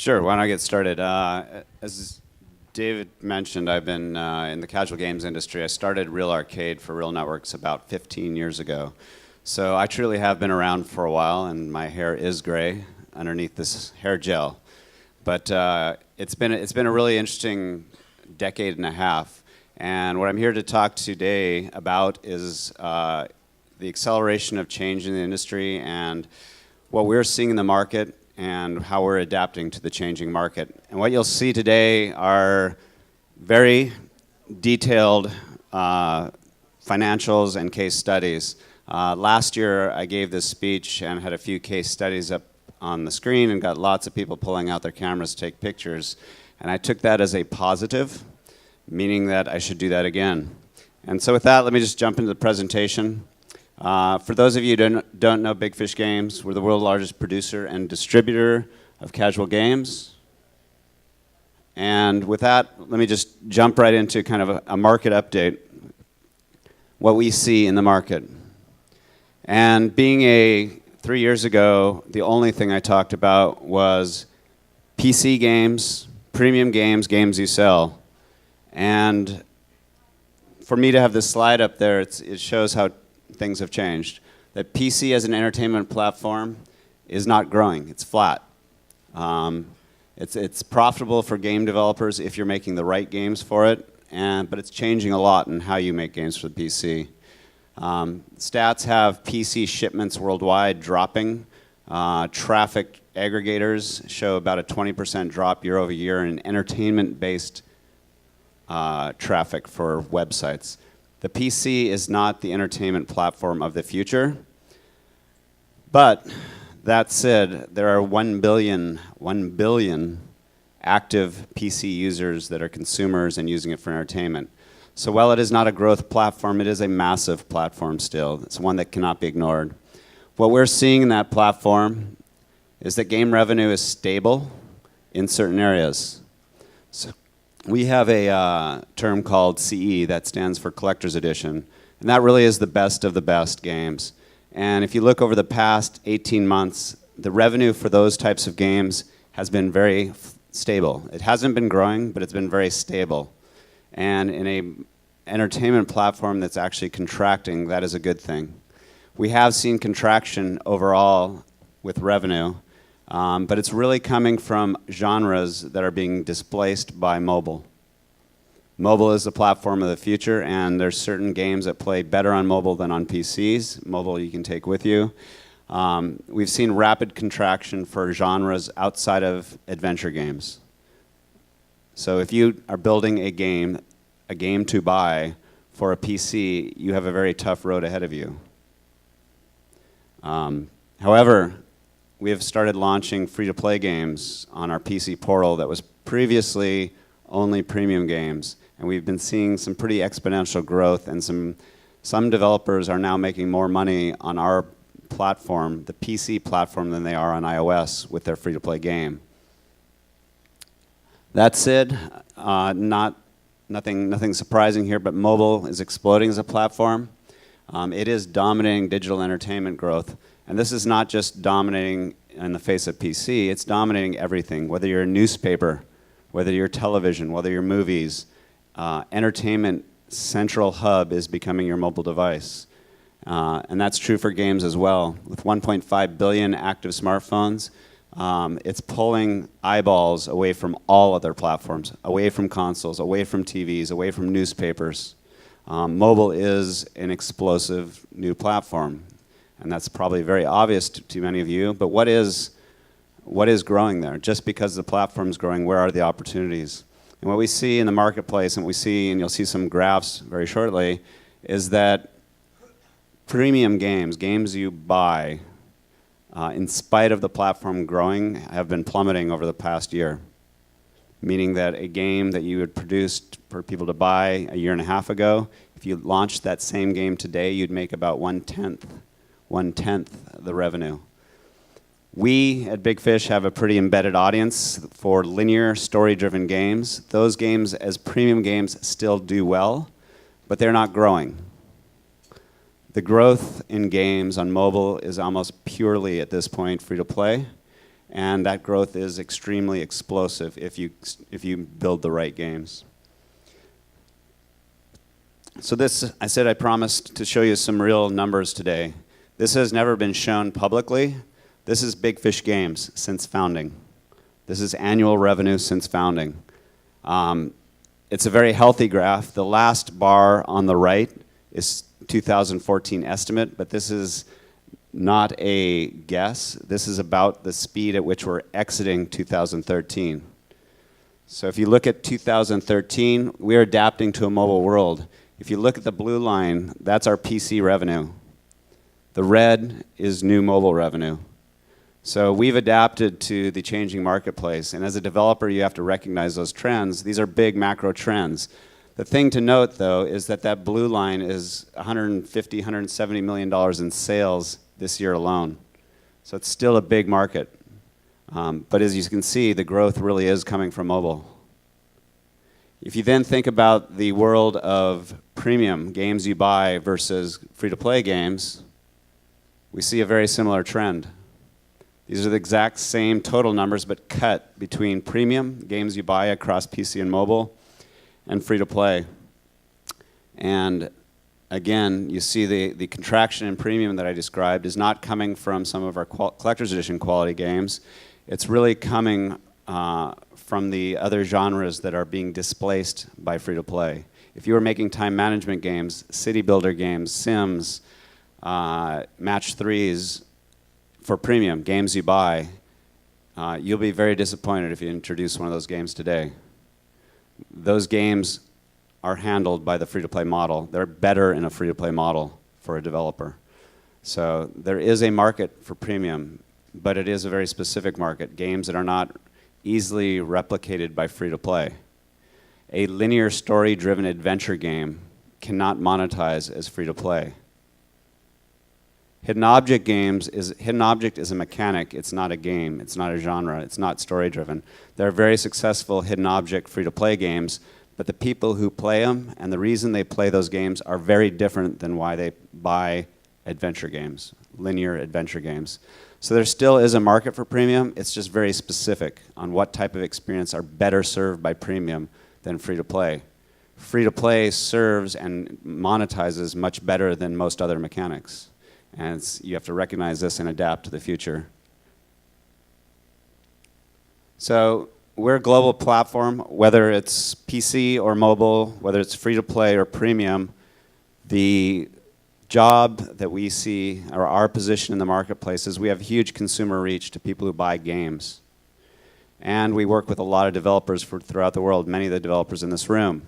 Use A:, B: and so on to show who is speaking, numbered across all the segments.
A: Sure, why don't I get started? As David mentioned, I've been in the casual games industry. I started Real Arcade for Real Networks about 15 years ago. So I truly have been around for a while, and my hair is gray underneath this hair gel. But it's been a really interesting decade and a half. And what I'm here to talk today about is the acceleration of change in the industry and what we're seeing in the market and how we're adapting to the changing market. And what you'll see today are very detailed financials and case studies. Last year, I gave this speech and had a few case studies up on the screen and got lots of people pulling out their cameras to take pictures. And I took that as a positive, meaning that I should do that again. And so with that, let me just jump into the presentation. For those of you who don't know Big Fish Games, we're the world's largest producer and distributor of casual games. And with that, let me just jump right into kind of a market update, what we see in the market. And being 3 years ago, the only thing I talked about was PC games, premium games, games you sell. And for me to have this slide up there, it shows how things have changed. That PC as an entertainment platform is not growing, it's flat. It's profitable for game developers if you're making the right games for it, but it's changing a lot in how you make games for the PC. Stats have PC shipments worldwide dropping. Traffic aggregators show about a 20% drop year over year in entertainment-based traffic for websites. The PC is not the entertainment platform of the future. But that said, there are 1 billion active PC users that are consumers and using it for entertainment. So while it is not a growth platform, it is a massive platform still. It's one that cannot be ignored. What we're seeing in that platform is that game revenue is stable in certain areas. So we have a term called CE that stands for Collector's Edition, and that really is the best of the best games. And if you look over the past 18 months, the revenue for those types of games has been very stable. It hasn't been growing, but it's been very stable. And in an entertainment platform that's actually contracting, that is a good thing. We have seen contraction overall with revenue, but it's really coming from genres that are being displaced by mobile. Mobile is the platform of the future, and there's certain games that play better on mobile than on PCs. Mobile you can take with you. We've seen rapid contraction for genres outside of adventure games. So if you are building a game to buy for a PC, you have a very tough road ahead of you. However, we have started launching free-to-play games on our PC portal that was previously only premium games. And we've been seeing some pretty exponential growth, and some developers are now making more money on our platform, the PC platform, than they are on iOS with their free-to-play game. That said, nothing surprising here, but mobile is exploding as a platform. It is dominating digital entertainment growth. And this is not just dominating in the face of PC, it's dominating everything. Whether you're a newspaper, whether you're television, whether you're movies, entertainment central hub is becoming your mobile device. And that's true for games as well. With 1.5 billion active smartphones, it's pulling eyeballs away from all other platforms, away from consoles, away from TVs, away from newspapers. Mobile is an explosive new platform. And that's probably very obvious to many of you, but what is growing there? Just because the platform's growing, where are the opportunities? And what we see in the marketplace, and you'll see some graphs very shortly, is that premium games you buy, in spite of the platform growing, have been plummeting over the past year. Meaning that a game that you had produced for people to buy a year and a half ago, if you launched that same game today, you'd make about one-tenth the revenue. We at Big Fish have a pretty embedded audience for linear story-driven games. Those games as premium games still do well, but they're not growing. The growth in games on mobile is almost purely, at this point, free-to-play. and that growth is extremely explosive if you build the right games. So this, I said I promised to show you some real numbers today. This has never been shown publicly. This is Big Fish Games since founding. This is annual revenue since founding. It's a very healthy graph. The last bar on the right is 2014 estimate, but this is not a guess. This is about the speed at which we're exiting 2013. So if you look at 2013, we're adapting to a mobile world. If you look at the blue line, that's our PC revenue. The red is new mobile revenue. So we've adapted to the changing marketplace, and as a developer, you have to recognize those trends. These are big macro trends. The thing to note, though, is that that blue line is $150, $170 million in sales this year alone. So it's still a big market. But as you can see, the growth really is coming from mobile. If you then think about the world of premium games you buy versus free-to-play games, we see a very similar trend. These are the exact same total numbers, but cut between premium games you buy across PC and mobile and free-to-play. And again, you see the contraction in premium that I described is not coming from some of our collector's edition quality games. It's really coming from the other genres that are being displaced by free-to-play. If you were making time management games, city builder games, Sims, match threes for premium, games you buy, you'll be very disappointed if you introduce one of those games today. Those games are handled by the free-to-play model. They're better in a free-to-play model for a developer. So there is a market for premium, but it is a very specific market, games that are not easily replicated by free-to-play. A linear story-driven adventure game cannot monetize as free-to-play. Hidden object is a mechanic, it's not a game, it's not a genre, it's not story-driven. There are very successful hidden object free-to-play games, but the people who play them and the reason they play those games are very different than why they buy adventure games, linear adventure games. So there still is a market for premium, it's just very specific on what type of experience are better served by premium than free-to-play. Free-to-play serves and monetizes much better than most other mechanics. And you have to recognize this and adapt to the future. So we're a global platform, whether it's PC or mobile, whether it's free-to-play or premium. The job that we see, or our position in the marketplace, is we have huge consumer reach to people who buy games. And we work with a lot of developers throughout the world, many of the developers in this room.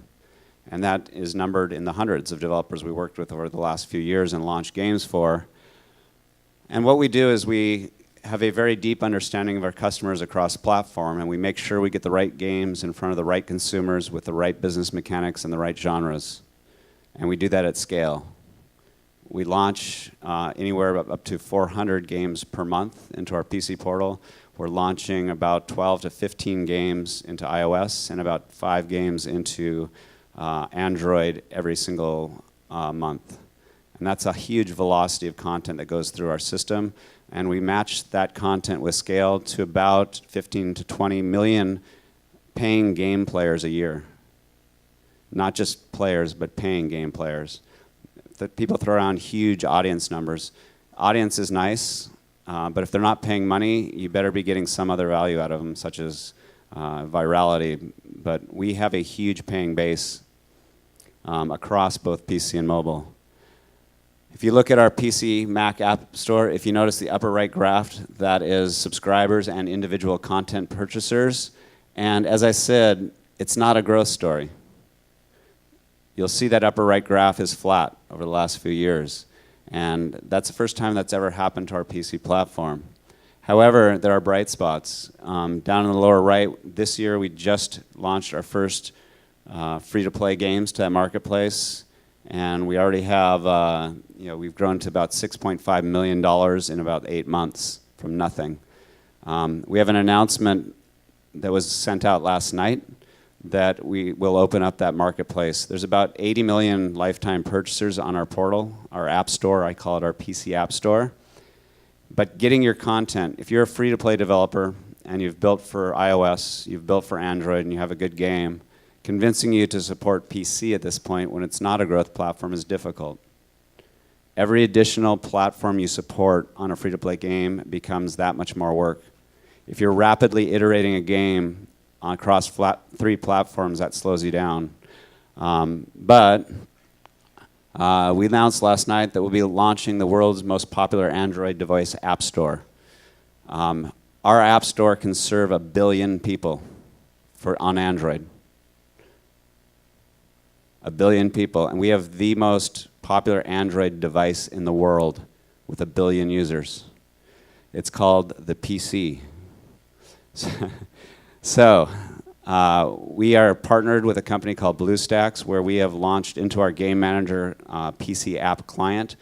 A: And that is numbered in the hundreds of developers we worked with over the last few years and launched games for. And what we do is we have a very deep understanding of our customers across the platform, and we make sure we get the right games in front of the right consumers with the right business mechanics and the right genres. And we do that at scale. We launch anywhere up to 400 games per month into our PC portal. We're launching about 12 to 15 games into iOS and about 5 games into Android every single month. And that's a huge velocity of content that goes through our system. And we match that content with scale to about 15 to 20 million paying game players a year. Not just players, but paying game players. People throw around huge audience numbers. Audience is nice, but if they're not paying money, you better be getting some other value out of them, such as virality. But we have a huge paying base across both PC and mobile. If you look at our PC Mac App Store, if you notice the upper right graph, that is subscribers and individual content purchasers. And as I said, it's not a growth story. You'll see that upper right graph is flat over the last few years. And that's the first time that's ever happened to our PC platform. However, there are bright spots. Down in the lower right, this year we just launched our first free-to-play games to that marketplace. And we already have, we've grown to about $6.5 million in about 8 months from nothing. We have an announcement that was sent out last night that we will open up that marketplace. There's about 80 million lifetime purchasers on our portal, our app store. I call it our PC App Store. But getting your content, if you're a free-to-play developer and you've built for iOS, you've built for Android, and you have a good game, convincing you to support PC at this point when it's not a growth platform is difficult. Every additional platform you support on a free-to-play game becomes that much more work. If you're rapidly iterating a game across 3 platforms, that slows you down. But we announced last night that we'll be launching the world's most popular Android device app store. Our app store can serve 1 billion people on Android. 1 billion people, and we have the most popular Android device in the world with 1 billion users. It's called the PC. So we are partnered with a company called BlueStacks, where we have launched into our Game Manager PC app client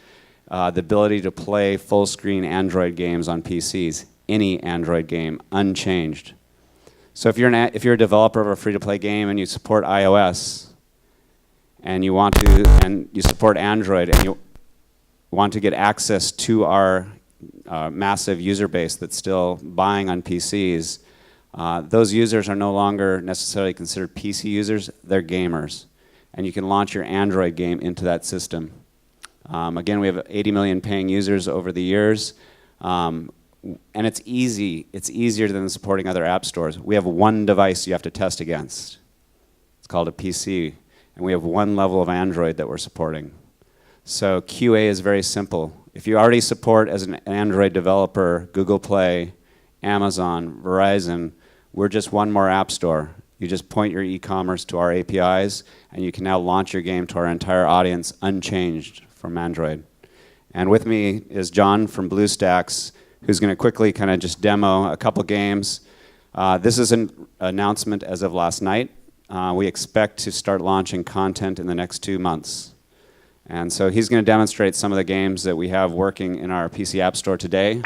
A: the ability to play full-screen Android games on PCs, any Android game, unchanged. So if you're a developer of a free-to-play game and you support iOS, and you support Android, and you want to get access to our massive user base that's still buying on PCs, those users are no longer necessarily considered PC users, they're gamers. And you can launch your Android game into that system. Again, we have 80 million paying users over the years. And it's easy. It's easier than supporting other app stores. We have one device you have to test against. It's called a PC. And we have one level of Android that we're supporting. So QA is very simple. If you already support as an Android developer, Google Play, Amazon, Verizon, we're just one more app store. You just point your e-commerce to our APIs, and you can now launch your game to our entire audience unchanged from Android. And with me is John from BlueStacks, who's going to quickly kind of just demo a couple games. This is an announcement as of last night. We expect to start launching content in the next 2 months. And so he's going to demonstrate some of the games that we have working in our PC App Store today.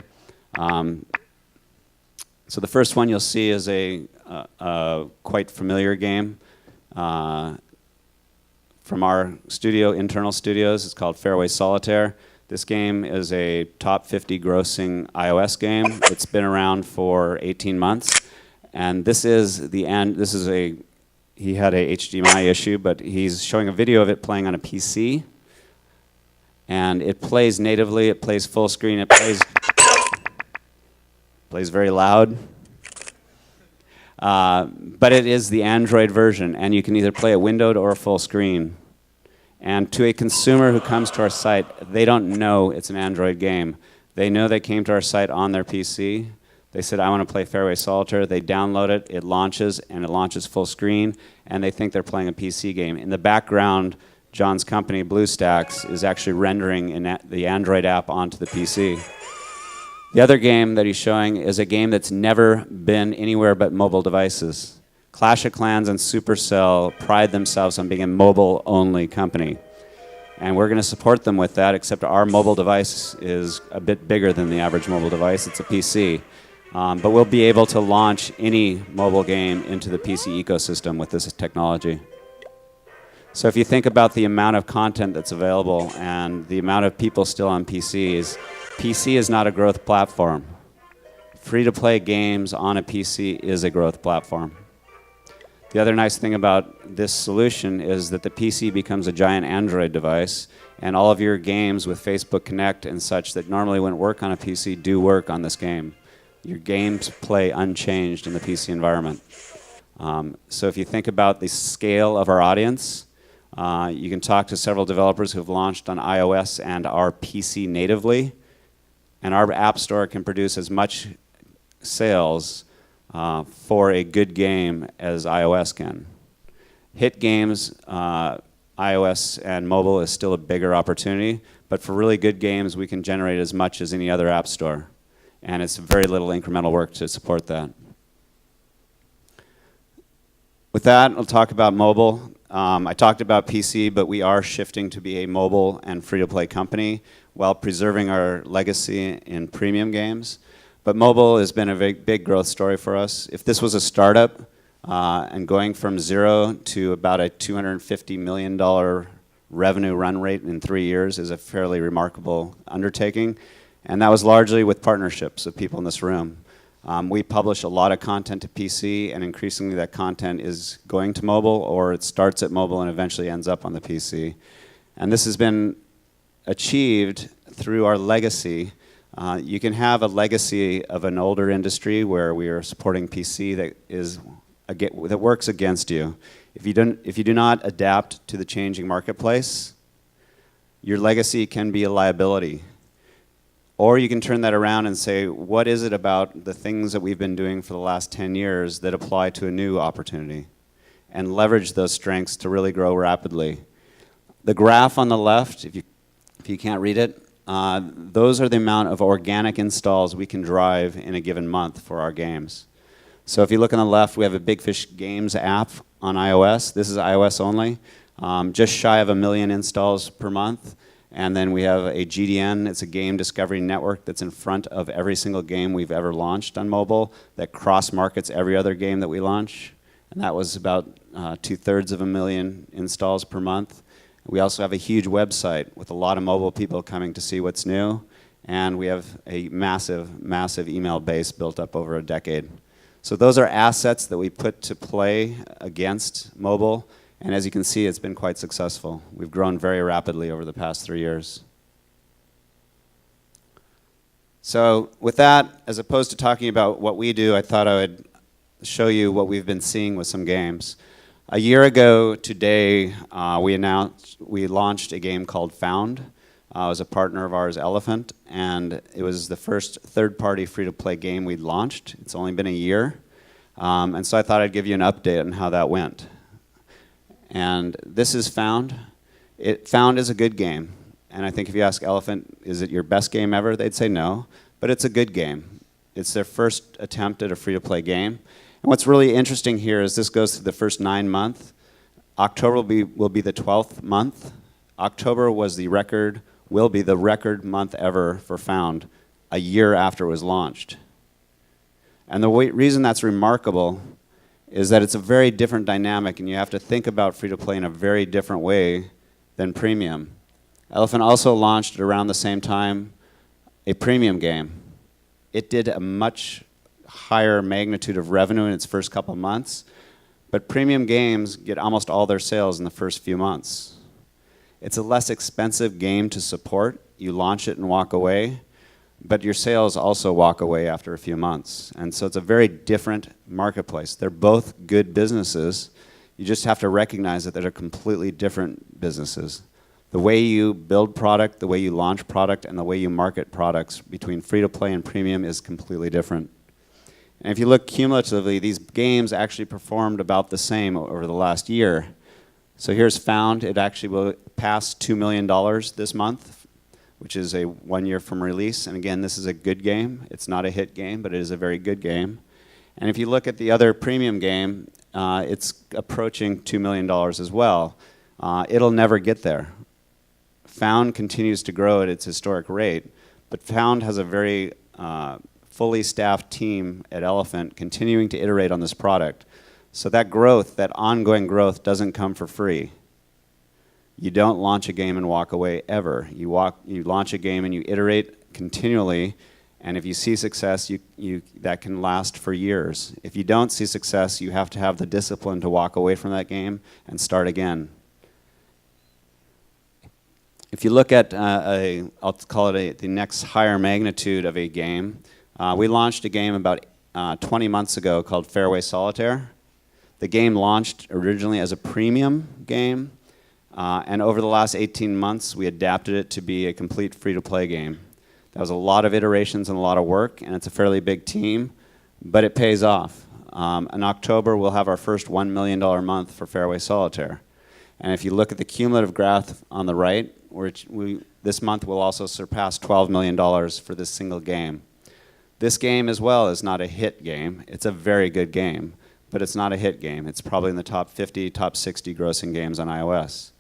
A: So the first one you'll see is a quite familiar game from our internal studios. It's called Fairway Solitaire. This game is a top 50 grossing iOS game. It's been around for 18 months. And this is the end. He had a HDMI issue, but he's showing a video of it playing on a PC. And it plays natively, it plays full screen, it plays very loud. But it is the Android version, and you can either play it windowed or full screen. And to a consumer who comes to our site, they don't know it's an Android game. They know they came to our site on their PC. They said, I want to play Fairway Solitaire. They download it, it launches, and it launches full screen, and they think they're playing a PC game. In the background, John's company, BlueStacks, is actually rendering the Android app onto the PC. The other game that he's showing is a game that's never been anywhere but mobile devices. Clash of Clans and Supercell pride themselves on being a mobile-only company. And we're going to support them with that, except our mobile device is a bit bigger than the average mobile device. It's a PC. But we'll be able to launch any mobile game into the PC ecosystem with this technology. So if you think about the amount of content that's available and the amount of people still on PCs, PC is not a growth platform. Free-to-play games on a PC is a growth platform. The other nice thing about this solution is that the PC becomes a giant Android device, and all of your games with Facebook Connect and such that normally wouldn't work on a PC do work on this game. Your games play unchanged in the PC environment. So if you think about the scale of our audience, you can talk to several developers who have launched on iOS and our PC natively, and our App Store can produce as much sales for a good game as iOS can. Hit games, iOS and mobile is still a bigger opportunity, but for really good games, we can generate as much as any other App Store. And it's very little incremental work to support that. With that, I'll talk about mobile. I talked about PC, but we are shifting to be a mobile and free-to-play company while preserving our legacy in premium games. But mobile has been a big growth story for us. If this was a startup and going from 0 to about a $250 million revenue run rate in 3 years is a fairly remarkable undertaking. And that was largely with partnerships of people in this room. We publish a lot of content to PC, and increasingly that content is going to mobile, or it starts at mobile and eventually ends up on the PC. And this has been achieved through our legacy. You can have a legacy of an older industry where we are supporting PC that works against you. If you do not adapt to the changing marketplace, your legacy can be a liability. Or you can turn that around and say, what is it about the things that we've been doing for the last 10 years that apply to a new opportunity? And leverage those strengths to really grow rapidly. The graph on the left, if you can't read it, those are the amount of organic installs we can drive in a given month for our games. So if you look on the left, we have a Big Fish Games app on iOS. This is iOS only, just shy of 1 million installs per month. And then we have a GDN, it's a game discovery network that's in front of every single game we've ever launched on mobile that cross-markets every other game that we launch. And that was about 2/3 of 1 million installs per month. We also have a huge website with a lot of mobile people coming to see what's new. And we have a massive, massive email base built up over a decade. So those are assets that we put to play against mobile. And as you can see, it's been quite successful. We've grown very rapidly over the past 3 years. So with that, as opposed to talking about what we do, I thought I would show you what we've been seeing with some games. A year ago today, we launched a game called Found. It was a partner of ours, Elephant, and it was the first third-party free-to-play game we'd launched. It's only been a year. And so I thought I'd give you an update on how that went. And this is Found. Found is a good game. And I think if you ask Elephant, is it your best game ever? They'd say no. But it's a good game. It's their first attempt at a free-to-play game. And what's really interesting here is this goes through the first 9 months. October will be the 12th month. October will be the record month ever for Found, a year after it was launched. And the reason that's remarkable is that it's a very different dynamic, and you have to think about free-to-play in a very different way than premium. Elephant also launched at around the same time a premium game. It did a much higher magnitude of revenue in its first couple of months, but premium games get almost all their sales in the first few months. It's a less expensive game to support. You launch it and walk away, but your sales also walk away after a few months. And so it's a very different marketplace. They're both good businesses. You just have to recognize that they're completely different businesses. The way you build product, the way you launch product, and the way you market products between free-to-play and premium is completely different. And if you look cumulatively, these games actually performed about the same over the last year. So here's Found. It actually will pass $2 million this month, which is a 1 year from release. And again, this is a good game. It's not a hit game, but it is a very good game. And if you look at the other premium game, it's approaching $2 million as well. It'll never get there. Found continues to grow at its historic rate, but Found has a very fully staffed team at Elephant continuing to iterate on this product. So that growth, that ongoing growth, doesn't come for free. You don't launch a game and walk away ever. You launch a game and you iterate continually, and if you see success, that can last for years. If you don't see success, you have to have the discipline to walk away from that game and start again. If you look at, I'll call it the next higher magnitude of a game, we launched a game about 20 months ago called Fairway Solitaire. The game launched originally as a premium game, and over the last 18 months, we adapted it to be a complete free-to-play game. That was a lot of iterations and a lot of work, and it's a fairly big team, but it pays off. In October, we'll have our first $1 million month for Fairway Solitaire. And if you look at the cumulative graph on the right, this month we'll also surpass $12 million for this single game. This game as well is not a hit game. It's a very good game, but it's not a hit game. It's probably in the top 50, top 60 grossing games on iOS.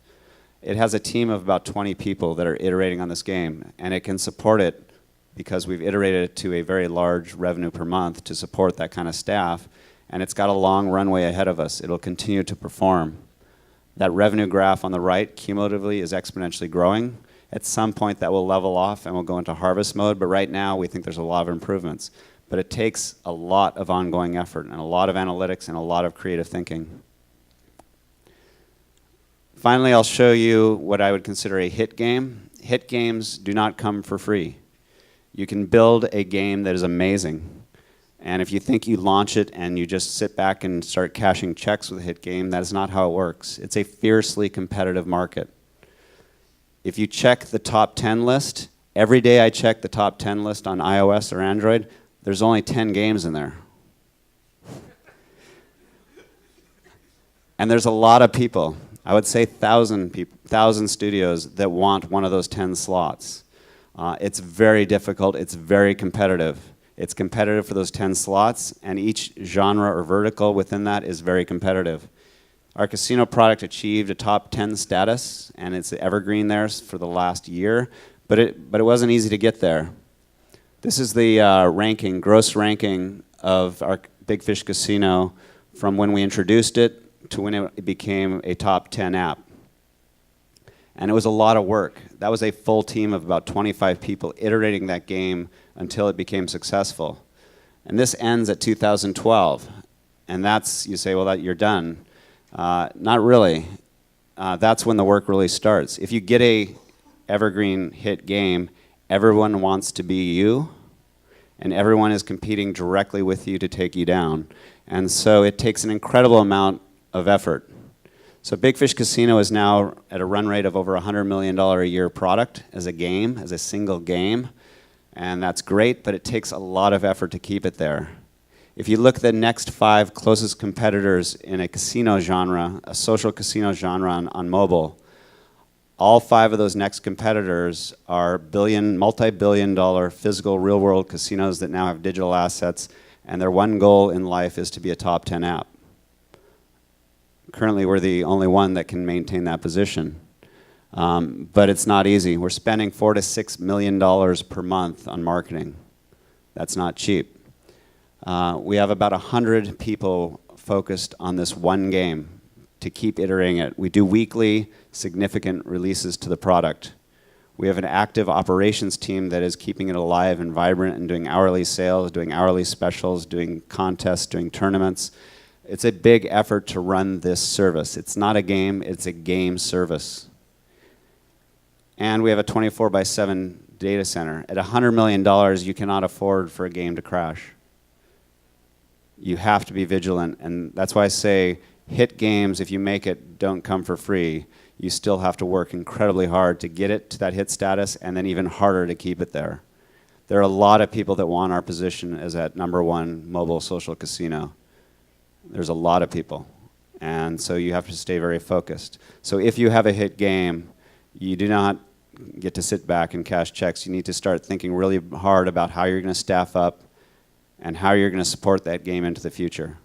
A: It has a team of about 20 people that are iterating on this game, and it can support it because we've iterated it to a very large revenue per month to support that kind of staff, and it's got a long runway ahead of us. It'll continue to perform. That revenue graph on the right cumulatively is exponentially growing, At some point that will level off and we'll go into harvest mode, but right now we think there's a lot of improvements. But it takes a lot of ongoing effort and a lot of analytics and a lot of creative thinking. Finally, I'll show you what I would consider a hit game. Hit games do not come for free. You can build a game that is amazing. And if you think you launch it and you just sit back and start cashing checks with a hit game, that is not how it works. It's a fiercely competitive market. If you check the top 10 list, every day I check the top 10 list on iOS or Android, there's only 10 games in there. And there's a lot of people, I would say 1,000 studios that want one of those 10 slots. It's very difficult, it's very competitive. It's competitive for those 10 slots, and each genre or vertical within that is very competitive. Our casino product achieved a top 10 status, and it's evergreen there for the last year, but it wasn't easy to get there. This is the ranking, gross ranking of our Big Fish Casino from when we introduced it to when it became a top 10 app. And it was a lot of work. That was a full team of about 25 people iterating that game until it became successful. And this ends at 2012. And that's, you say, well, you're done. Not really. That's when the work really starts. If you get a evergreen hit game, everyone wants to be you, and everyone is competing directly with you to take you down. And so it takes an incredible amount of effort. So Big Fish Casino is now at a run rate of over $100 million a year product as a game, as a single game. And that's great, but it takes a lot of effort to keep it there. If you look at the next 5 closest competitors in a casino genre, a social casino genre on mobile, all 5 of those next competitors are multi-billion dollar physical real-world casinos that now have digital assets, and their one goal in life is to be a top 10 app. Currently, we're the only one that can maintain that position. But it's not easy. We're spending $4 to $6 million per month on marketing. That's not cheap. We have about 100 people focused on this one game to keep iterating it. We do weekly significant releases to the product. We have an active operations team that is keeping it alive and vibrant and doing hourly sales, doing hourly specials, doing contests, doing tournaments. It's a big effort to run this service. It's not a game, it's a game service. And we have a 24/7 data center. At $100 million, you cannot afford for a game to crash. You have to be vigilant, and that's why I say hit games, if you make it, don't come for free. You still have to work incredibly hard to get it to that hit status, and then even harder to keep it there. There are a lot of people that want our position as that #1 mobile social casino. There's a lot of people, and so you have to stay very focused. So if you have a hit game, you do not get to sit back and cash checks. You need to start thinking really hard about how you're going to staff up and how you're going to support that game into the future.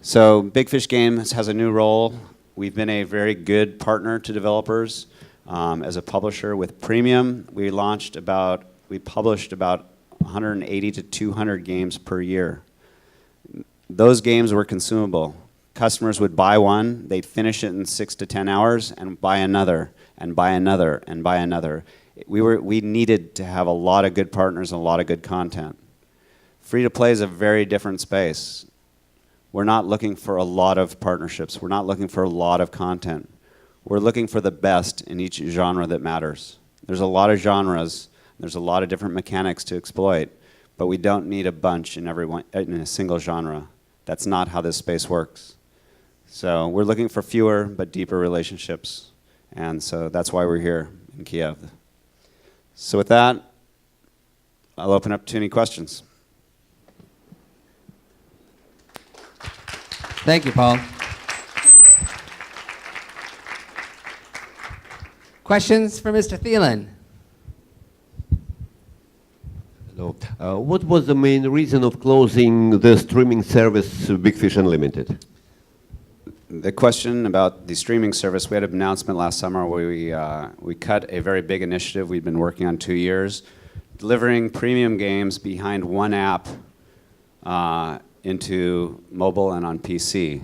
A: So Big Fish Games has a new role. We've been a very good partner to developers. As a publisher with Premium, we published about 180 to 200 games per year. Those games were consumable. Customers would buy one, they'd finish it in 6 to 10 hours, and buy another, and buy another, and buy another. We needed to have a lot of good partners and a lot of good content. Free-to-play is a very different space. We're not looking for a lot of partnerships. We're not looking for a lot of content. We're looking for the best in each genre that matters. There's a lot of genres. There's a lot of different mechanics to exploit, but we don't need a bunch in a single genre. That's not how this space works. So we're looking for fewer but deeper relationships, and so that's why we're here in Kyiv. So with that, I'll open up to any questions.
B: Thank you, Paul. Questions for Mr. Thelen?
C: Hello. What was the main reason of closing the streaming service Big Fish Unlimited?
A: The question about the streaming service, we had an announcement last summer where we cut a very big initiative we'd been working on 2 years, delivering premium games behind one app into mobile and on PC.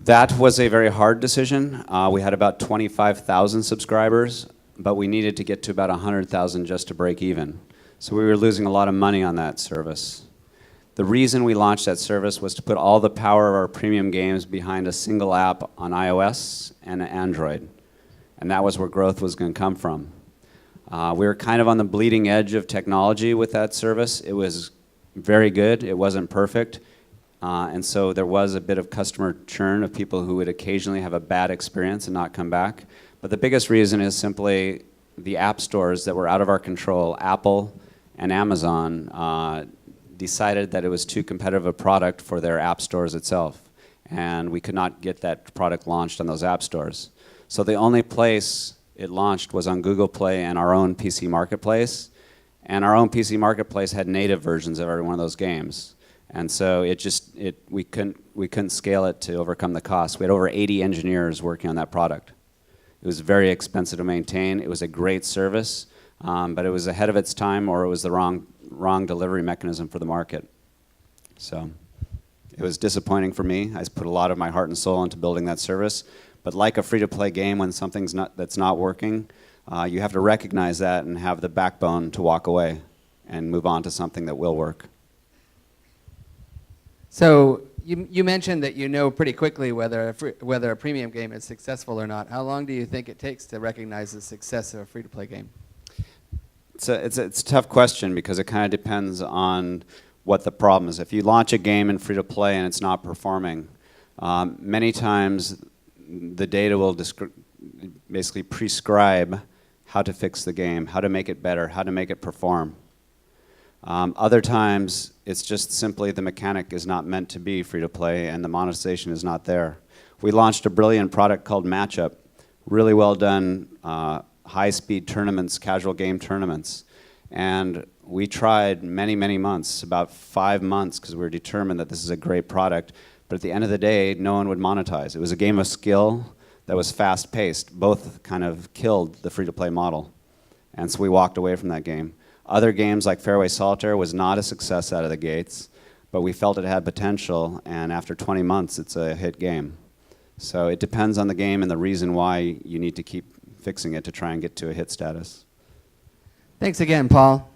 A: That was a very hard decision. We had about 25,000 subscribers, but we needed to get to about 100,000 just to break even. So we were losing a lot of money on that service. The reason we launched that service was to put all the power of our premium games behind a single app on iOS and Android. And that was where growth was going to come from. We were kind of on the bleeding edge of technology with that service. It was very good. It wasn't perfect. And so there was a bit of customer churn of people who would occasionally have a bad experience and not come back. But the biggest reason is simply the app stores that were out of our control, Apple and Amazon, decided that it was too competitive a product for their app stores itself. And we could not get that product launched on those app stores. So the only place it launched was on Google Play and our own PC Marketplace. And our own PC Marketplace had native versions of every one of those games. And so we couldn't scale it to overcome the cost. We had over 80 engineers working on that product. It was very expensive to maintain. It was a great service, but it was ahead of its time, or it was the wrong delivery mechanism for the market. So it was disappointing for me. I put a lot of my heart and soul into building that service. But like a free-to-play game, when something's that's not working, you have to recognize that and have the backbone to walk away and move on to something that will work.
B: So you mentioned that you know pretty quickly whether a premium game is successful or not. How long do you think it takes to recognize the success of a free-to-play game?
A: It's a tough question because it kind of depends on what the problem is. If you launch a game in free-to-play and it's not performing, many times the data will basically prescribe how to fix the game, how to make it better, how to make it perform. Other times, it's just simply the mechanic is not meant to be free-to-play and the monetization is not there. We launched a brilliant product called Matchup, really well done, high-speed tournaments, casual game tournaments. And we tried many, many months, about 5 months, because we were determined that this is a great product. But at the end of the day, no one would monetize. It was a game of skill that was fast-paced. Both kind of killed the free-to-play model. And so we walked away from that game. Other games like Fairway Solitaire was not a success out of the gates, but we felt it had potential, and after 20 months, it's a hit game. So it depends on the game and the reason why you need to keep fixing it to try and get to a hit status.
B: Thanks again, Paul.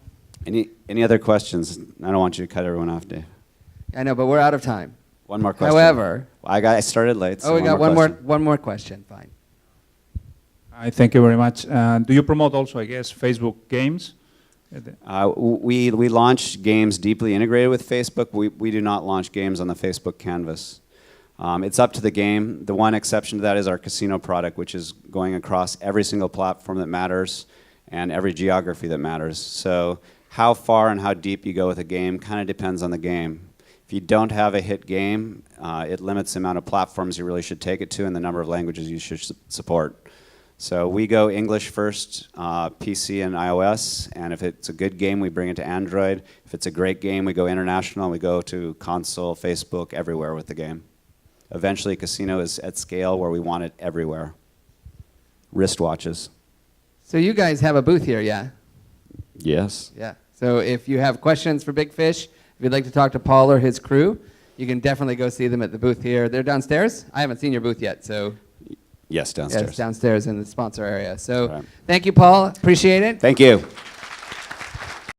A: Any other questions? I don't want you to cut everyone off, Dave.
B: I know, but we're out of time.
A: One more question.
B: However,
A: I started late. So
B: we got one more question. Fine.
D: I thank you very much. Do you promote also, I guess, Facebook games?
A: We launch games deeply integrated with Facebook. We do not launch games on the Facebook canvas. It's up to the game. The one exception to that is our casino product, which is going across every single platform that matters and every geography that matters. So how far and how deep you go with a game kind of depends on the game. If you don't have a hit game, it limits the amount of platforms you really should take it to and the number of languages you should support. So we go English first, PC and iOS, and if it's a good game, we bring it to Android. If it's a great game, we go international, we go to console, Facebook, everywhere with the game. Eventually, casino is at scale where we want it everywhere. Wristwatches.
B: So you guys have a booth here, yeah?
A: Yes.
B: Yeah. So if you have questions for Big Fish, if you'd like to talk to Paul or his crew, you can definitely go see them at the booth here. They're downstairs? I haven't seen your booth yet, so...
A: Yes, downstairs.
B: Yeah, it's downstairs in the sponsor area. So
A: right.
B: Thank you, Paul. Appreciate it.
A: Thank you.